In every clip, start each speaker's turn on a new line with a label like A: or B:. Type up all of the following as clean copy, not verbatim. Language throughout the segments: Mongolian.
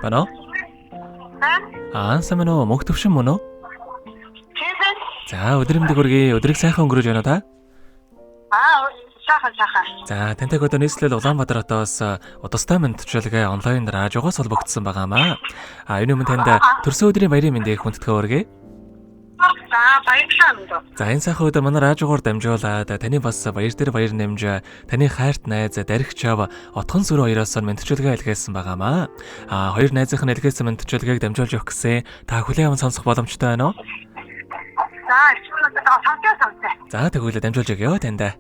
A: Байна уу? Сайн байна уу? Мөнх төвшин мөн үү? За, өдөр мэндийг хүргэе. Өдрийг сайхан өнгөрөөж байна уу та?
B: Сайхан.
A: За, тантай өдөр нийслэл Улаанбаатар хотоос удастай мэдчилгээ онлайн радиогоос холбогдсон байгаамаа. Энэ өмнө танд төрсөн өдрийн баярын мэндийг хүндэтгэн хүргэе.
B: За, баярлалаа.
A: За, энэ сайхан өдөр манай радиогоор дамжуулаад таны бас баяр дээр баяр нэмж таны хайрт найз Дарих Чав Отхон сүрэн хоёроос мэдчилгээ илгээсэн байгаамаа. Хоёр найзынхын илгээсэн мэдчилгээг дамжуулж өгөх гэсэн та хүлээн аван сонсох боломжтой байна уу? За, тэгвэл дамжуулж өгье танд.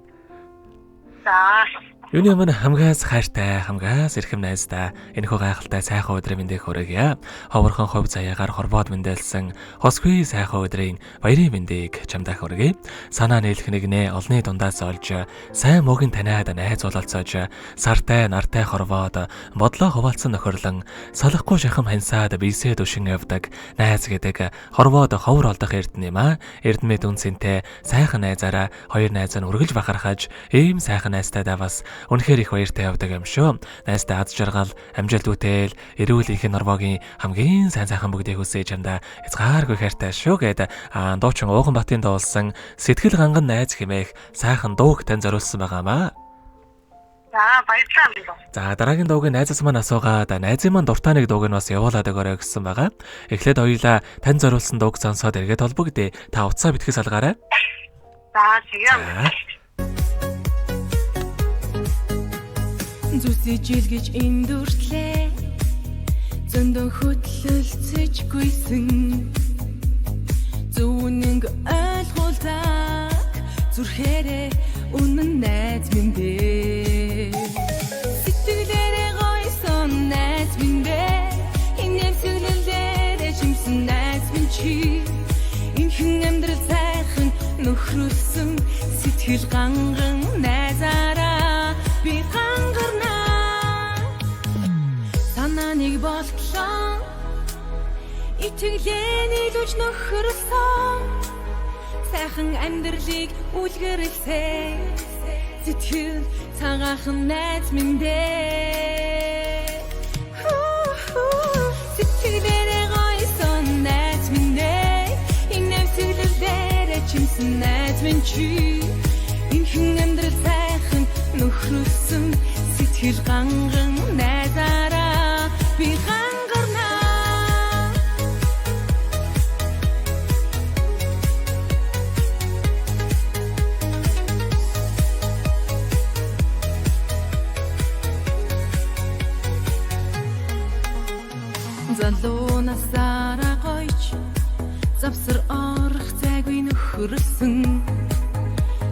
B: За.
A: Юуны өмнө хамгаас хайртай, хамгаас эрхэм найзтай энэхүү гайхалтай сайхан өдрийн мэндийг хүргье. Ховорхон хувь заяагаар хорвоод мэндэлсэн хосгүй сайхан өдрийн баярын мэндийг чамдаа хүргэе. Санаа нийлэх нэгнээ олны дундаас олж, сайн мөгийн таниад найз уулалцаж, сартай, нартай хорвоод, бодлоо хуваалцсан нөхөрлөн, салахгүй шахам хансаад бийсээ дүшин явдаг найз гэдэг хорвоод ховор олдох эрдэнэ юм аа. Эрдэмэд үнсэнтэй сайхан найзаараа хоёр найз нь үргэлж бахархаж, ийм сайхан найзтайдаа бас үнэхээр их баяртай явдаг юм шүү. Найзтай аз жаргал, амжилт үтэл, эрүүл их норвогийн хамгийн сайхан бүгдийг хүсэж чамдаа хязгааргүй хайртай шүү гэдэг дуучин Ууган Батын дуулсан сэтгэл ганган найз хэмээх сайхан дууг тань зориулсан байгаамаа.
B: За, баярлалаа.
A: За, дараагийн дууг найзаас маань асуугаад найзын маань дуртай нэг дууг нь бас явуулаад өгөөрэй гэсэн байгаа. Эхлээд хоёулаа тань зориулсан дууг сонсоод эргээд холбогдъё. Та утсаа битгэс алгаарай.
B: За, sige.
C: Зүсэж илгэж эндүртлээ зөндөн хөтлөлцөж гүйсэн зүнэнг ойлгуулдаг зүрхээрээ үнэн найз минь сэтгэлээрээ гойсон найз минь энэ сүлэлдээ чимсэн найз минь чи инхэн амьдрал сайхан нөхрөлсөн сэтгэл ганган найзаараа би нэг болтлоо итгэлээний лүж нөхөрсөн сайхан амьдралыг үлгэрэлсэн сэтгэл цагаахан найз минь сэтгэлээрээ гойсон найз минь энэ сүлэлдээ чимсэн найз минь чи инхэн амьдрал сайхан нөхөрсөн сэтгэл ганган найзаараа би хангарнаа залуунасаараа гойч завсар орох зайгүй нөхөрсөн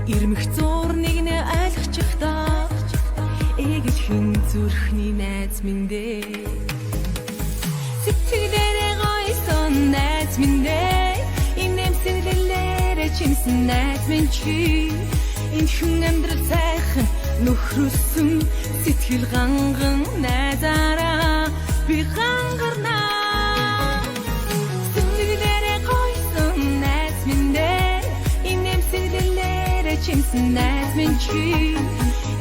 C: ирмэх зуурныг нэ айлгчихдаа эгэж хин зүрхний найз минь сэтгэлээрээ гойсон найз минь энэ сэтгэлээрээ чимсэн найз минь чи энэ хүн амьдрал сайхан нөхрөсөн сэтгэл ганган найзаараа би хангарнаа сэтгэлээрээ гойсон найз минь энэ сэтгэлээрээ чимсэн найз минь чи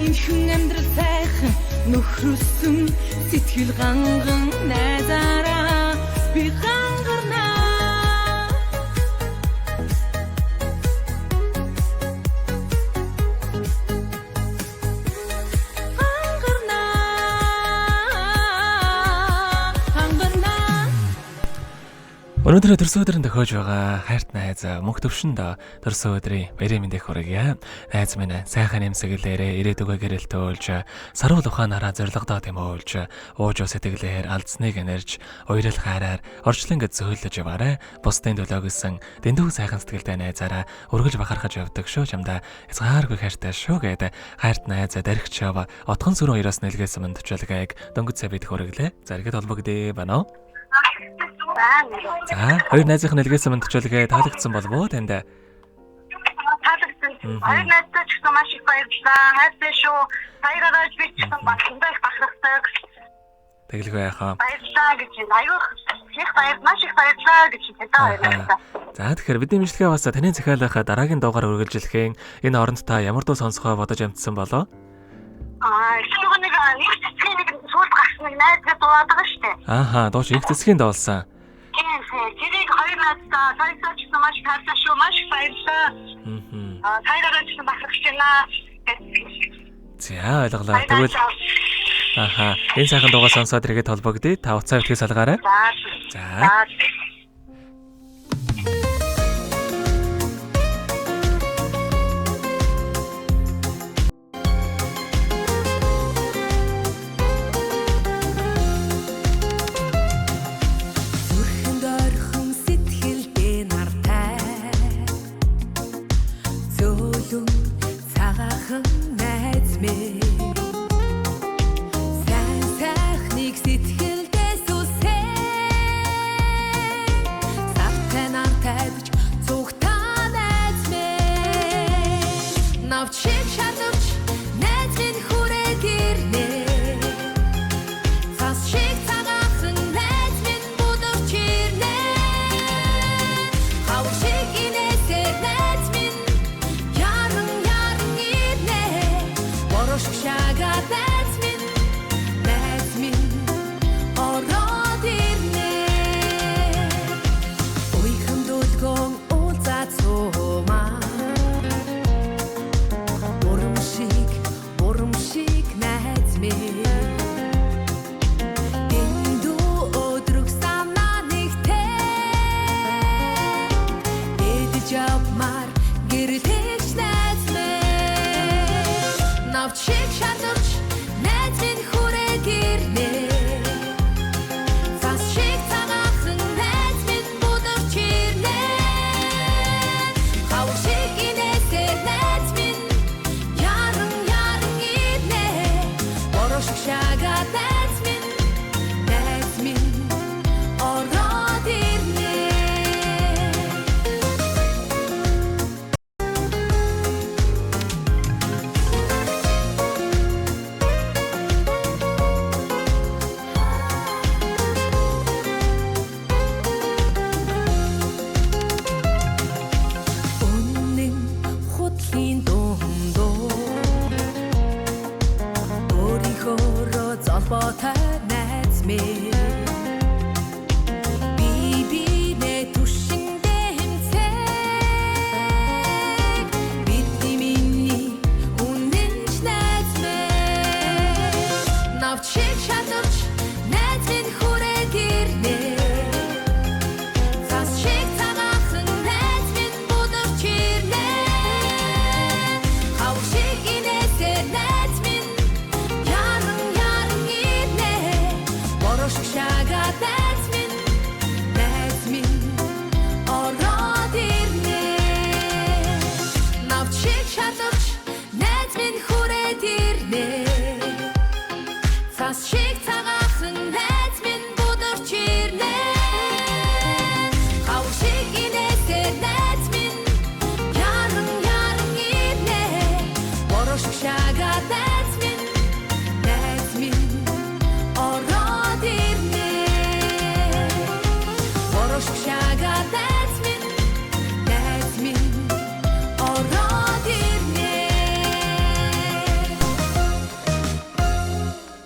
C: энэ хүн амьдрал сайхан нөхрөсөн сэтгэл ганган найзаараа би хангарнаа
A: Өнөөдөр төрсөн өдрөнд тохиож байгаа хайрт найз мөнх төвшөнд төрсөн өдрийн баярын мэндийг хүргье. Найз минь сайхан эмсэглээрээ ирээдүгөө гэрэлтөөлж, сарвал ухаанаараа зоригдоо тэмүүлж, ууж сэтгэлээр алдсныг нэрж, уярал хайраар орчлон гэж зөөлөж яваарэ. Бусдын төлөө гэсэн дэндүү сайхан сэтгэлтэй найзаараа өргөж бахархаж явдаг шүү чамдаа. Хязгааргүй хайртай шүү гэдэг хайрт найз Дарих Чав Отхон сүрэн хоёроос нэлгээсэн мэдчилгээг дөнгөж бид хүргэлээ. Заргад холбогдъё байна уу? За, хоёр найзынх нь нэлгээсэн мэдчилгээ таалагдсан болов уу танд?
B: Таалагдсан. Хоёр найзтай ч гэсэн маш их баярлалаа. Хайртай шүү. Баяраараа би ч гэсэн багтандаа их бахархдаг.
A: Тэгэлгүй яхаа.
B: Баярлалаа гэж аюух их маш их баярлалаа гэж баярлалаа.
A: За тэгэхээр бидний мэдлэгээ бас таны захиалах дараагийн дуугаар үргэлжлэхийн энэ оронд та ямар дуу сонсохоо бодож амтсан болоо?
B: Эсвэл нэг цэцгийн нэг суулт гарсан нэг найзгаа дуулаад байгаа шүү дээ.
A: Ааха, дууч их зэсгийн дуулсан.
B: Тийм. Тэрийг хоёр найздаа саясаач маш хайрлаа шүү. Маш баярлалаа. Хайраараа ч бахархаж байна.
A: За ойлголоо. Тэгвэл ааха, энэ сайхан дуугаа сонсоод иргэд холбогдъё. Та уцаа битгий салгаарай. За.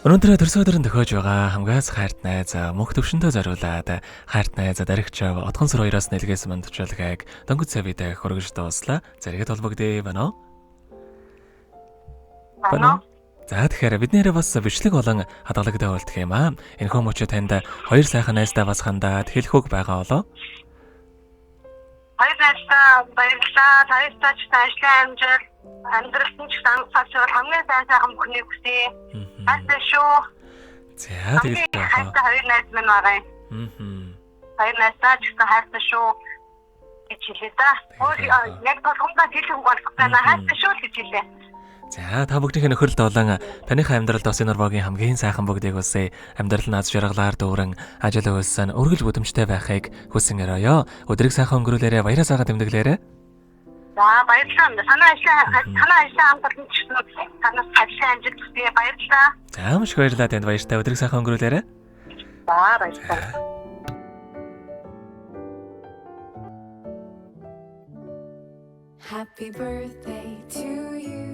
A: Өнөөдөр төрсөн өдрөнд төхөөж байгаа хамгаас хайрт найз мөнх төвшөндөө зориулаад хайрт найз даригчав Отгон сүр хоёроос нэлгээс мандчилгааг дөнгөж савидаа хөргөж дууслаа. Зэрэгэд холбогдъё байна уу?
B: Байна.
A: За тэгэхээр бид нэрээ бас бичлэг болон хадгалагтай болтох юм аа. Энэхүү мөчөө танд хоёр сайхан найздаа бас хандаад хэлэхүүг байгаа болоо.
B: Хоёр найздаа баярлалаа. Баярлалаа ч ажлын амжилт амьдралын ч санагдсан хамгийн сайхан бүхнийг хүсье. Хайртай шүү.
A: За тэгээд
B: хайртай хоёр найз минь байгаа. Хоёр найздаа ч хайртай шүү гэж хэлээ да. Яг толгомдоо хэлэх болох байна. Хайртай шүү гэж хэлээ.
A: За та бүгдийн нөхөрлөлт болон таныхаа амьдралд бас энэ орбогийн хамгийн сайхан бүгдийг үсэ амьдрал наз жаргалаар дүүрэн ажил үйлсэн өргөл бүдэмжтэй байхыг хүсэн өрөөё. Өдрийг сайхан өнгөрүүлээрэ баяраа сайхан тэмдэглээрэ.
B: За баярлалаа. Санаа ажлаа хамтлагч танаас ажлын амжилт хүсье. Баярлалаа.
A: За маш их баярлалаа танд баяртай өдрийг сайхан өнгөрүүлээрэ.
B: За баярлалаа.
C: Happy birthday to you.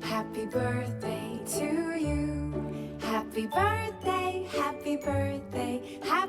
C: Happy birthday to you. Happy Happy birthday, happy birthday, happy